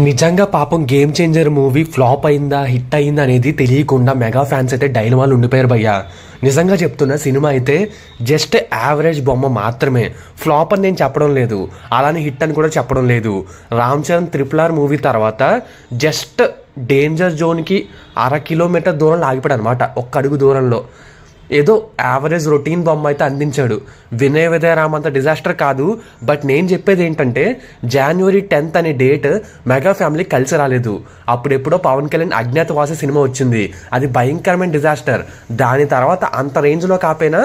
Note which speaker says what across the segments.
Speaker 1: నిజంగా పాపం game changer movie flop అయిందా హిట్ అయిందా అనేది తెలియకుండా మెగా ఫ్యాన్స్ అయితే డైలమాలు ఉండిపోయారు భయ్యా. నిజంగా చెప్తున్నా, సినిమా అయితే జస్ట్ యావరేజ్ బొమ్మ మాత్రమే. ఫ్లాప్ అని నేను చెప్పడం లేదు, అలానే హిట్ అని కూడా చెప్పడం లేదు. రామ్ చరణ్ RRR మూవీ తర్వాత జస్ట్ డేంజర్ జోన్కి 1/2 కిలోమీటర్ దూరంలో ఆగిపోయాడు అనమాట. ఒక్క అడుగు దూరంలో ఏదో యావరేజ్ రొటీన్ బొమ్మ అయితే అందించాడు. వినయ విదయరామ్ అంత డిజాస్టర్ కాదు. బట్ నేను చెప్పేది ఏంటంటే, January 10th అనే డేట్ మెగా ఫ్యామిలీ కలిసి రాలేదు. అప్పుడెప్పుడో పవన్ కళ్యాణ్ అజ్ఞాతవాసి సినిమా వచ్చింది, అది భయంకరమైన డిజాస్టర్. దాని తర్వాత అంత రేంజ్లో కాకపోయినా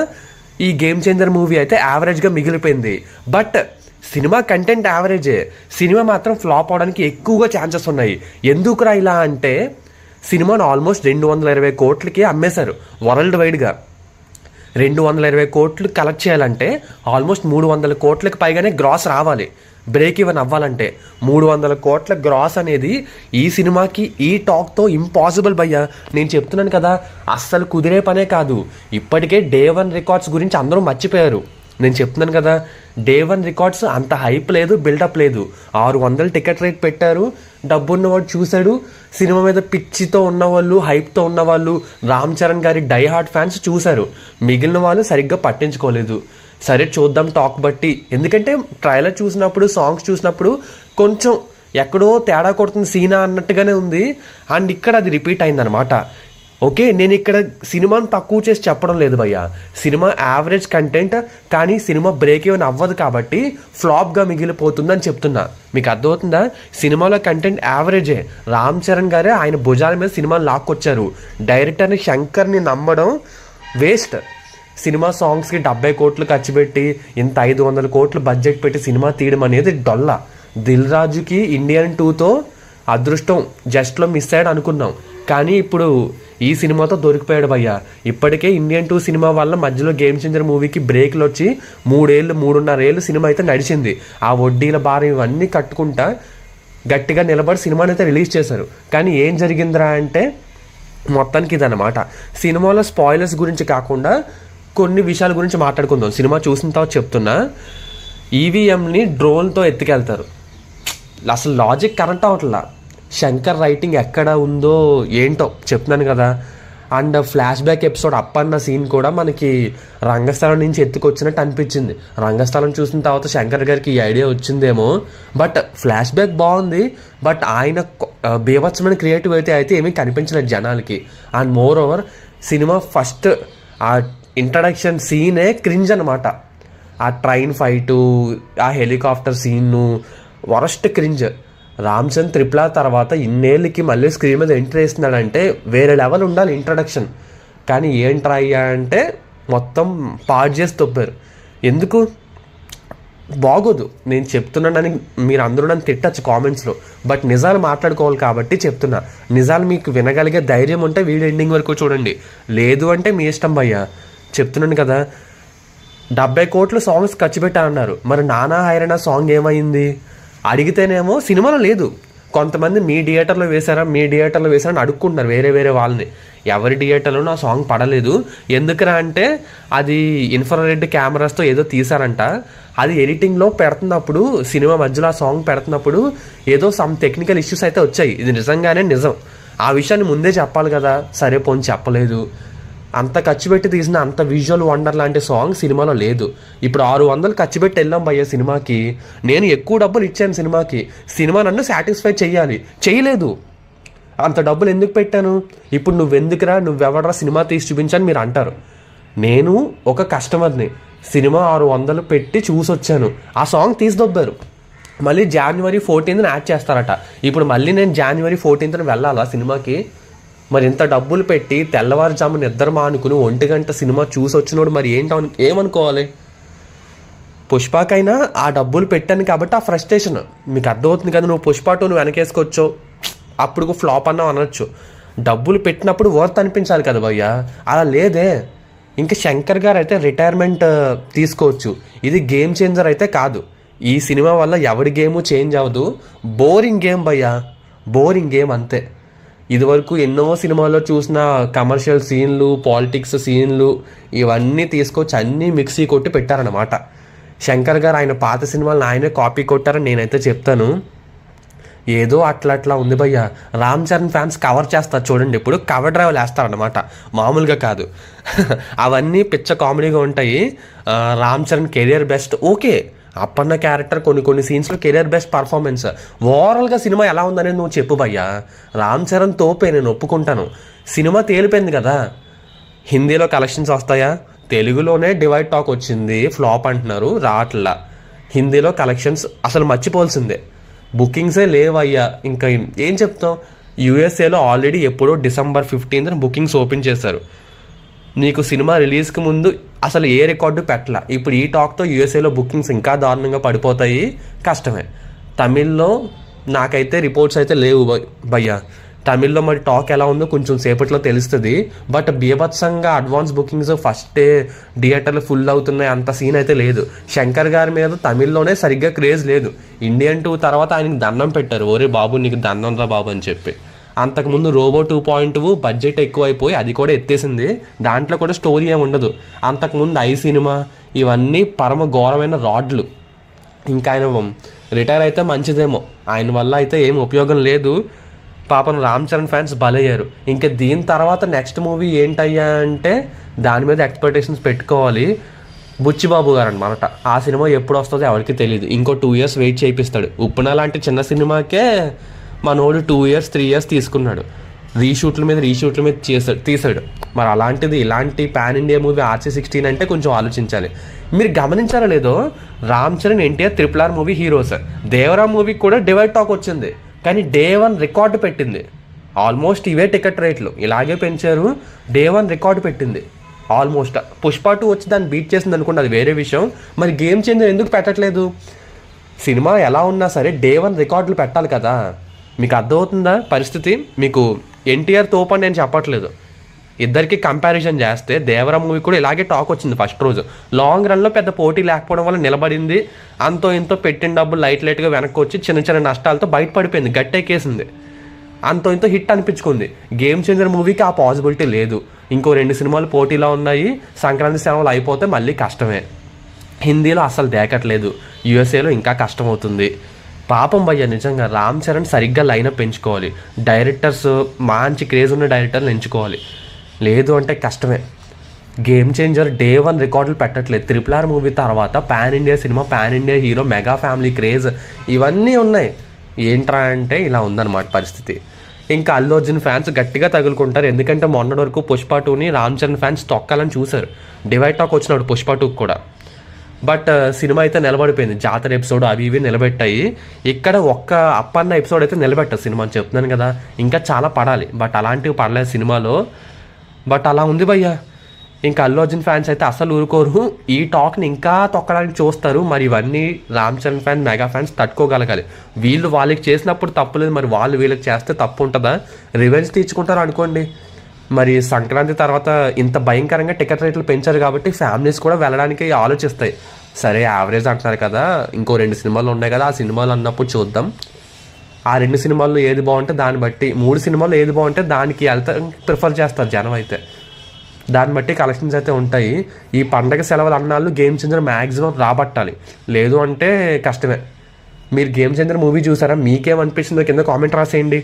Speaker 1: ఈ గేమ్ చేంజర్ మూవీ అయితే యావరేజ్గా మిగిలిపోయింది. బట్ సినిమా కంటెంట్ యావరేజే, సినిమా మాత్రం ఫ్లాప్ అవడానికి ఎక్కువగా ఛాన్సెస్ ఉన్నాయి. ఎందుకురా ఇలా అంటే, సినిమాను ఆల్మోస్ట్ 220 కోట్లకి అమ్మేశారు వరల్డ్ వైడ్గా. 220 కోట్లు కలెక్ట్ చేయాలంటే ఆల్మోస్ట్ 300 కోట్లకు పైగానే గ్రాస్ రావాలి. బ్రేక్ ఈవెన్ అవ్వాలంటే 300 కోట్ల గ్రాస్ అనేది ఈ సినిమాకి ఈ టాక్తో ఇంపాసిబుల్ భయ్యా. నేను చెప్తున్నాను కదా, అస్సలు కుదిరే పనే కాదు. ఇప్పటికే Day 1 రికార్డ్స్ గురించి అందరూ మర్చిపోయారు. నేను చెప్తున్నాను కదా, Day 1 రికార్డ్స్ అంత హైప్ లేదు, బిల్డప్ లేదు. 600 టికెట్ రేట్ పెట్టారు, డబ్బు ఉన్నవాడు చూశాడు. సినిమా మీద పిచ్చితో ఉన్నవాళ్ళు, హైప్తో ఉన్నవాళ్ళు, రామ్ చరణ్ గారి డై హార్ట్ ఫ్యాన్స్ చూశారు. మిగిలిన వాళ్ళు సరిగ్గా పట్టించుకోలేదు. సరే చూద్దాం టాక్ బట్టి, ఎందుకంటే ట్రైలర్ చూసినప్పుడు, సాంగ్స్ చూసినప్పుడు కొంచెం ఎక్కడో తేడా కొడుతుంది సీనా అన్నట్టుగానే ఉంది. అండ్ ఇక్కడ అది రిపీట్ అయిందనమాట. ఓకే, నేను ఇక్కడ సినిమాను తక్కువ చేసి చెప్పడం లేదు భయ్యా. సినిమా యావరేజ్ కంటెంట్, కానీ సినిమా బ్రేక్ ఈవెన్ అవ్వదు కాబట్టి ఫ్లాప్గా మిగిలిపోతుందని చెప్తున్నా. మీకు అర్థమవుతుందా? సినిమాలో కంటెంట్ యావరేజే. రామ్ చరణ్ గారే ఆయన భుజాల మీద సినిమాని లాక్కొచ్చారు. డైరెక్టర్ని శంకర్ని నమ్మడం వేస్ట్. సినిమా సాంగ్స్కి 70 కోట్లు ఖర్చు పెట్టి ఇంత 500 కోట్లు బడ్జెట్ పెట్టి సినిమా తీయడం అనేది డొల్ల. దిల్ రాజుకి ఇండియన్ 2తో అదృష్టం జస్ట్లో మిస్ అయ్యాడు అనుకున్నాం, కానీ ఇప్పుడు ఈ సినిమాతో దొరికిపోయాడు భయ్యా. ఇప్పటికే ఇండియన్ 2 సినిమా వల్ల మధ్యలో గేమ్ చేంజర్ మూవీకి బ్రేక్లు వచ్చి 3.5 ఏళ్ళు సినిమా అయితే నడిచింది. ఆ వడ్డీల భారం ఇవన్నీ కట్టుకుంటా గట్టిగా నిలబడి సినిమాని అయితే రిలీజ్ చేశారు. కానీ ఏం జరిగిందిరా అంటే, మొత్తానికి ఇదన్నమాట. సినిమాలో స్పాయిలర్స్ గురించి కాకుండా కొన్ని విషయాల గురించి మాట్లాడుకుందాం. సినిమా చూసిన తర్వాత చెప్తున్నా, ఈవీఎంని డ్రోన్తో ఎత్తుకెళ్తారు. అసలు లాజిక్ కరెక్ట్ అవట్లా. శంకర్ రైటింగ్ ఎక్కడ ఉందో ఏంటో చెప్తున్నాను కదా. And flashback episode Appanna scene కూడా మనకి రంగస్థలం నుంచి ఎత్తుకొచ్చినట్టు అనిపించింది. రంగస్థలం చూసిన తర్వాత శంకర్ గారికి ఈ ఐడియా వచ్చిందేమో. బట్ ఫ్లాష్ బ్యాక్ బాగుంది, బట్ ఆయన బీభత్సమైన క్రియేటివిటీ అయితే ఏమీ కనిపించలేదు జనాలకి. And moreover cinema first ఆ ఇంట్రడక్షన్ సీనే క్రింజ్ అనమాట. ఆ ట్రైన్ ఫైటు, ఆ హెలికాప్టర్ సీన్ను worst cringe. Ram Charan RRR తర్వాత ఇన్నేళ్ళకి మళ్ళీ స్క్రీన్ మీద ఎంట్రీ వేస్తున్నాడంటే వేరే లెవెల్ ఉండాలి ఇంట్రడక్షన్. కానీ ఏంట్రా అయ్యా అంటే మొత్తం పాడు చేసి తొప్పారు. ఎందుకు బాగోదు. నేను చెప్తున్నానని మీరు అందరూ నన్ను తిట్టచ్చు కామెంట్స్లో, బట్ నిజాలు మాట్లాడుకోవాలి కాబట్టి చెప్తున్నా. నిజాలు మీకు వినగలిగే ధైర్యం ఉంటే వీడియో ఎండింగ్ వరకు చూడండి, లేదు అంటే మీ ఇష్టం భయ్యా. చెప్తున్నాను కదా, 70 కోట్లు సాంగ్స్ ఖర్చు పెట్టారన్నారు. మరి నానా హైరాణ సాంగ్ ఏమైంది అడిగితేనేమో సినిమాలో లేదు. కొంతమంది మీ థియేటర్లో వేశారని అడుక్కుంటున్నారు వేరే వేరే వాళ్ళని. ఎవరి థియేటర్లో నా సాంగ్ పడలేదు. ఎందుకురా అంటే, అది ఇన్ఫ్రారెడ్ కెమెరాస్తో ఏదో తీసారంట. అది ఎడిటింగ్లో పెడుతున్నప్పుడు, సినిమా మధ్యలో ఆ సాంగ్ పెడుతున్నప్పుడు ఏదో సమ్ టెక్నికల్ ఇష్యూస్ అయితే వచ్చాయి. ఇది నిజంగానే నిజం. ఆ విషయాన్ని ముందే చెప్పాలి కదా. సరే పోనీ చెప్పలేదు. అంత ఖర్చు పెట్టి తీసిన అంత విజువల్ వండర్ లాంటి సాంగ్ సినిమాలో లేదు. ఇప్పుడు 600 ఖర్చు పెట్టి వెళ్ళాం భయ్య సినిమాకి. నేను ఎక్కువ డబ్బులు ఇచ్చాను సినిమాకి. సినిమా నన్ను సాటిస్ఫై చేయలేదు. అంత డబ్బులు ఎందుకు పెట్టాను? ఇప్పుడు నువ్వెవడరా సినిమా తీసి చూపించని మీరు అంటారు. నేను ఒక కస్టమర్ని, సినిమా 600 పెట్టి చూసొచ్చాను. ఆ సాంగ్ తీసిదొబ్బారు. మళ్ళీ January 14th యాడ్ చేస్తారట. ఇప్పుడు మళ్ళీ నేను January 14th వెళ్ళాలా సినిమాకి? మరి ఇంత డబ్బులు పెట్టి తెల్లవారుజాము నిద్ర మానుకుని 1 గంట సినిమా చూసి వచ్చినోడు మరి ఏమనుకోవాలి? పుష్పకైనా ఆ డబ్బులు పెట్టాను కాబట్టి ఆ ఫ్రస్ట్రేషన్ మీకు అర్థమవుతుంది కదా. నువ్వు పుష్ప 2 నువ్వు వెనకేసుకోవచ్చు, అప్పుడు ఫ్లాప్ అన్నావు అనొచ్చు. డబ్బులు పెట్టినప్పుడు వర్త్ అనిపించాలి కదా భయ్యా. అలా లేదే. ఇంకా శంకర్ గారు అయితే రిటైర్మెంట్ తీసుకోవచ్చు. ఇది గేమ్ చేంజర్ అయితే కాదు. ఈ సినిమా వల్ల ఎవరి గేము చేంజ్ అవ్వదు. బోరింగ్ గేమ్ భయ్యా, బోరింగ్ గేమ్ అంతే. ఇదివరకు ఎన్నో సినిమాల్లో చూసిన కమర్షియల్ సీన్లు, పాలిటిక్స్ సీన్లు ఇవన్నీ తీసుకొచ్చి అన్నీ మిక్సీ కొట్టి పెట్టారన్నమాట. శంకర్ గారు ఆయన పాత సినిమాలను ఆయనే కాపీ కొట్టారని నేనైతే చెప్తాను. ఏదో అట్లా అట్లా ఉంది భయ్య. రామ్ చరణ్ ఫ్యాన్స్ కవర్ చేస్తారు చూడండి, ఇప్పుడు కవర్ డ్రైవ్లు వేస్తారనమాట, మామూలుగా కాదు. అవన్నీ పిచ్చ కామెడీగా ఉంటాయి. Ram Charan career best okay, Appanna character కొన్ని సీన్స్లో కెరియర్ బెస్ట్ పర్ఫార్మెన్స్. ఓవరాల్గా సినిమా ఎలా ఉందనేది నువ్వు చెప్పు భయ్యా. రామ్ చరణ్ తోపే, నేను ఒప్పుకుంటాను. సినిమా తేలిపోయింది కదా. హిందీలో కలెక్షన్స్ వస్తాయా? తెలుగులోనే డివైడ్ టాక్ వచ్చింది, ఫ్లాప్ అంటున్నారు, రాట్లా. హిందీలో కలెక్షన్స్ అసలు మర్చిపోవాల్సిందే. బుకింగ్సే లేవయ్యా. ఇంకా ఏం చెప్తాం. యూఎస్ఏలో ఆల్రెడీ ఎప్పుడో December 15th బుకింగ్స్ ఓపెన్ చేశారు. నీకు సినిమా రిలీజ్కి ముందు అసలు ఏ రికార్డు పెట్టలా. ఇప్పుడు ఈ టాక్తో యూఎస్ఏలో బుకింగ్స్ ఇంకా దారుణంగా పడిపోతాయి, కష్టమే. తమిళ్లో నాకైతే రిపోర్ట్స్ అయితే లేవు భయ్యా. తమిళ్లో మరి టాక్ ఎలా ఉందో కొంచెం సేపట్లో తెలుస్తుంది. బట్ బీభత్సంగా అడ్వాన్స్ బుకింగ్స్ ఫస్ట్ డే థియేటర్లు ఫుల్ అవుతున్నాయి, అంత సీన్ అయితే లేదు. శంకర్ గారి మీద తమిళ్లోనే సరిగ్గా క్రేజ్ లేదు. ఇండియన్ 2 తర్వాత ఆయనకి దండం పెట్టారు, ఓరే బాబు నీకు దండం రా బాబు అని చెప్పి. అంతకుముందు రోబో 2.2 బడ్జెట్ ఎక్కువైపోయి అది కూడా ఎత్తేసింది, దాంట్లో కూడా స్టోరీ ఏమి ఉండదు. అంతకుముందు ఐ సినిమా ఇవన్నీ పరమ ఘోరమైన రాడ్లు. ఇంకా ఆయన రిటైర్ అయితే మంచిదేమో, ఆయన వల్ల అయితే ఏం ఉపయోగం లేదు. పాపం రామ్ చరణ్ ఫ్యాన్స్ బలయ్యారు. ఇంకా దీని తర్వాత నెక్స్ట్ మూవీ ఏంటయ్యా అంటే దాని మీద ఎక్స్పెక్టేషన్స్ పెట్టుకోవాలి. బుచ్చిబాబు గారు అనమాట. ఆ సినిమా ఎప్పుడు వస్తుందో ఎవరికి తెలియదు. ఇంకో 2 years వెయిట్ చేయిస్తాడు. ఉప్పున లాంటి చిన్న సినిమాకే మనోడు 2 years 3 years తీసుకున్నాడు. రీషూట్ల మీద తీసాడు. మరి అలాంటిది ఇలాంటి పాన్ ఇండియా మూవీ RC16 అంటే కొంచెం ఆలోచించాలి. మీరు గమనించారో లేదో, Ram Charan NTR RRR movie heroes. Devara movie కూడా డివైడ్ టాక్ వచ్చింది, కానీ Day 1 రికార్డు పెట్టింది. ఆల్మోస్ట్ ఇవే టికెట్ రేట్లు ఇలాగే పెంచారు. Day 1 రికార్డు పెట్టింది ఆల్మోస్ట్. పుష్ప 2 వచ్చి దాన్ని బీట్ చేసింది అనుకోండి, అది వేరే విషయం. మరి గేమ్ చేంజర్ ఎందుకు పెట్టట్లేదు? సినిమా ఎలా ఉన్నా సరే Day 1 రికార్డులు పెట్టాలి కదా. మీకు అర్థమవుతుందా పరిస్థితి? మీకు ఎన్టీఆర్ తోపని నేను చెప్పట్లేదు, ఇద్దరికి కంపారిజన్ చేస్తే దేవరా మూవీ కూడా ఇలాగే టాక్ వచ్చింది ఫస్ట్ రోజు. లాంగ్ రన్లో పెద్ద పోటీ లేకపోవడం వల్ల నిలబడింది. అంతో ఇంతో పెట్టిన డబ్బులు లైట్గా వెనక్కి వచ్చి చిన్న నష్టాలతో బయటపడిపోయింది, గట్టెక్కేసింది. అంతో ఇంతో హిట్ అనిపించుకుంది. గేమ్ చేంజర్ మూవీకి ఆ పాసిబిలిటీ లేదు. ఇంకో 2 సినిమాలు పోటీలో ఉన్నాయి. సంక్రాంతి సెలవులు అయిపోతే మళ్ళీ కష్టమే. హిందీలో అసలు దేకట్లేదు, యూఎస్ఏలో ఇంకా కష్టమవుతుంది. పాపం భయ్య, నిజంగా రామ్ చరణ్ సరిగ్గా లైనప్ పెంచుకోవాలి. డైరెక్టర్స్ మంచి క్రేజ్ ఉన్న డైరెక్టర్లు ఎంచుకోవాలి, లేదు అంటే కష్టమే. గేమ్ చేంజర్ Day 1 రికార్డులు పెట్టట్లేదు. RRR మూవీ తర్వాత pan India cinema, pan India hero, mega family craze ఇవన్నీ ఉన్నాయి. ఏంట్రా అంటే ఇలా ఉందన్నమాట పరిస్థితి. ఇంకా అల్లు అర్జున్ ఫ్యాన్స్ గట్టిగా తగులుకుంటారు. ఎందుకంటే మొన్నటి వరకు పుష్ప 2ని రామ్ చరణ్ ఫ్యాన్స్ తొక్కాలని చూశారు. డివైడ్ టాక్ వచ్చినాడు పుష్ప 2 కూడా. బట్ సినిమా అయితే నిలబడిపోయింది. జాతర ఎపిసోడ్ అవి ఇవి నిలబెట్టాయి. ఇక్కడ ఒక్క అప్పన్న ఎపిసోడ్ అయితే నిలబెట్టారు సినిమా అని చెప్తున్నాను కదా. ఇంకా చాలా పడాలి, బట్ అలాంటివి పడలేదు సినిమాలో. బట్ అలా ఉంది భయ్య. ఇంకా అల్లు అర్జున్ ఫ్యాన్స్ అయితే అసలు ఊరుకోరు, ఈ టాక్ని ఇంకా తొక్కడానికి చూస్తారు. మరి ఇవన్నీ Ram Charan fan, mega fans తట్టుకోగలగాలి. వీళ్ళు వాళ్ళకి చేసినప్పుడు తప్పులేదు, మరి వాళ్ళు వీళ్ళకి చేస్తే తప్పు ఉంటుందా? రివెంజ్ తీర్చుకుంటారు అనుకోండి. మరి సంక్రాంతి తర్వాత ఇంత భయంకరంగా టికెట్ రేట్లు పెంచారు కాబట్టి ఫ్యామిలీస్ కూడా వెళ్ళడానికి ఆలోచిస్తాయి. సరే యావరేజ్ అంటున్నారు కదా, ఇంకో 2 సినిమాలు ఉన్నాయి కదా, ఆ సినిమాలు అన్నప్పుడు చూద్దాం. ఆ 2 సినిమాల్లో ఏది బాగుంటే దాన్ని బట్టి, 3 సినిమాల్లో ఏది బాగుంటే దానికి ప్రిఫర్ చేస్తారు జనం అయితే. దాన్ని బట్టి కలెక్షన్స్ అయితే ఉంటాయి. ఈ పండగ సెలవులు అన్నాళ్ళు గేమ్ చేంజర్ మ్యాక్సిమం రాబట్టాలి, లేదు అంటే కష్టమే. మీరు గేమ్ చేంజర్ మూవీ చూసారా? మీకేమనిపించిందో కింద కామెంట్ రాసేయండి.